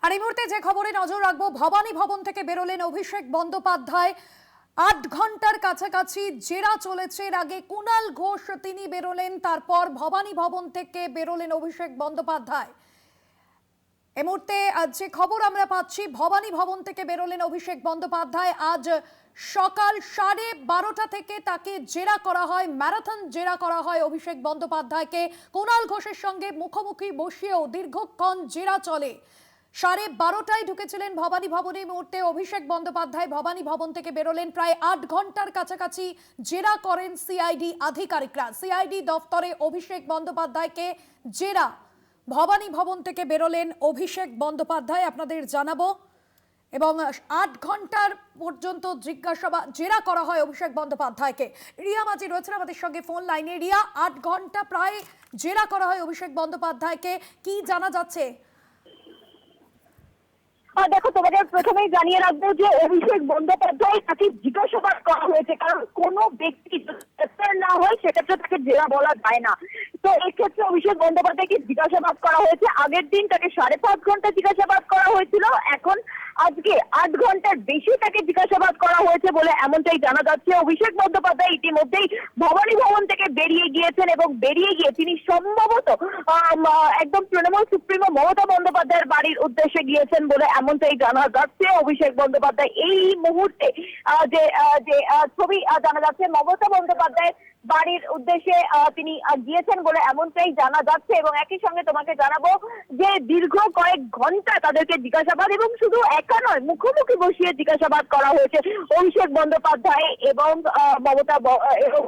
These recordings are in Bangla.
আর এই মুহূর্তে যে খবরে নজর রাখবো, ভবানী ভবন থেকে বেরোলেন অভিষেক বন্দ্যোপাধ্যায়। ৮ ঘন্টার কাছাকাছি জেরা চলেছে। এর আগে কুণাল ঘোষ তিনি বেরোলেন, তারপর ভবানী ভবন থেকে বেরোলেন অভিষেক বন্দ্যোপাধ্যায়। এই মুহূর্তে যে খবর আমরা পাচ্ছি, ভবানী ভবন থেকে বেরোলেন অভিষেক বন্দ্যোপাধ্যায়। আজ সকাল 12:30 থেকে তাকে জেরা করা হয়, ম্যারাথন জেরা করা হয় অভিষেক বন্দ্যোপাধ্যায়কে। কুণাল ঘোষের সঙ্গে মুখোমুখি বসিয়েও দীর্ঘক্ষণ জেরা চলে। 12:30টায় ঢুকেছিলেন ভবানী ভবনে। মুহূর্তে অভিষেক বন্দ্যোপাধ্যায় ভবানী ভবন থেকে বেরোলেন। প্রায় 8 ঘন্টার কাছাকাছি জেরা করেন সিআইডি আধিকারিকরা। সিআইডি দফতরে অভিষেক বন্দ্যোপাধ্যায়কে জেরা। ভবানী ভবন থেকে বেরোলেন অভিষেক বন্দ্যোপাধ্যায়, আপনাদের জানাবো। এবং 8 ঘন্টার পর্যন্ত জেরা করা হয় অভিষেক বন্দ্যোপাধ্যায়কে। রিয়া মাঝি রয়েছেন আমাদের সঙ্গে ফোন লাইনে। রিয়া, 8 ঘন্টা প্রায় জেরা করা হয় অভিষেক বন্দ্যোপাধ্যায়কে, কি জানা যাচ্ছে? দেখো, তোমাদের প্রথমেই জানিয়ে রাখবো যে অভিষেক বন্দ্যোপাধ্যায় তাকে জিজ্ঞাসাবাদ করা হয়েছে, কারণ কোনো ব্যক্তি গ্রেফতার না হয় সেক্ষেত্রে তাকে জেরা বলা যায় না। তো এক্ষেত্রে অভিষেক বন্দ্যোপাধ্যায়কে জিজ্ঞাসাবাদ করা হয়েছে। আগের দিন তাকে 5.5 ঘন্টা জিজ্ঞাসাবাদ করা হয়েছিল, এখন আজকে 8 ঘন্টার বেশি তাকে জিজ্ঞাসাবাদ করা হয়েছে বলে এমনটাই জানা যাচ্ছে। অভিষেক বন্দ্যোপাধ্যায় ইতিমধ্যেই ভবানী ভবন থেকে বেরিয়ে গিয়েছেন এবং বেরিয়ে গিয়ে তিনি সম্ভবত একদম তৃণমূল সুপ্রিমো মমতা বন্দ্যোপাধ্যায়ের বাড়ির উদ্দেশ্যে গিয়েছেন বলে এমনটাই জানা যাচ্ছে। অভিষেক বন্দ্যোপাধ্যায় এই মুহূর্তে যে ছবি জানা যাচ্ছে, মমতা বন্দ্যোপাধ্যায় বাড়ির উদ্দেশ্যে তিনি গিয়েছেন বলে এমনটাই জানা যাচ্ছে। এবং একই সঙ্গে তোমাকে জানাবো যে দীর্ঘ কয়েক ঘন্টা তাদেরকে জিজ্ঞাসাবাদ এবং শুধু একা নয়, মুখোমুখি বসিয়ে জিজ্ঞাসাবাদ করা হয়েছে অভিষেক বন্দ্যোপাধ্যায় এবং মমতা এবং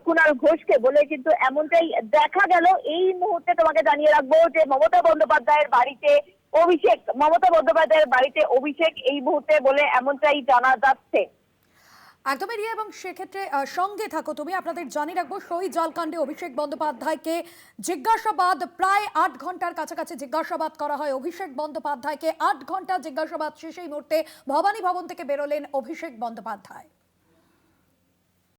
কুণাল ঘোষকে বলে কিন্তু এমনটাই দেখা গেল। এই মুহূর্তে তোমাকে জানিয়ে রাখবো যে মমতা বন্দ্যোপাধ্যায়ের বাড়িতে অভিষেক এই মুহূর্তে বলে এমনটাই জানা যাচ্ছে। একদমই রিয়া, এবং সেক্ষেত্রে সঙ্গে থাকো তুমি। আপনাদের জানিয়ে রাখবো, সই জলকাণ্ডে অভিষেক বন্দ্যোপাধ্যায়কে জিজ্ঞাসাবাদ প্রায় 8 ঘন্টার কাছাকাছি জিজ্ঞাসাবাদ করা হয় অভিষেক বন্দ্যোপাধ্যায়কে। 8 ঘন্টা জিজ্ঞাসাবাদ শেষে এই মুহূর্তে ভবানী ভবন থেকে বেরোলেন অভিষেক বন্দ্যোপাধ্যায়।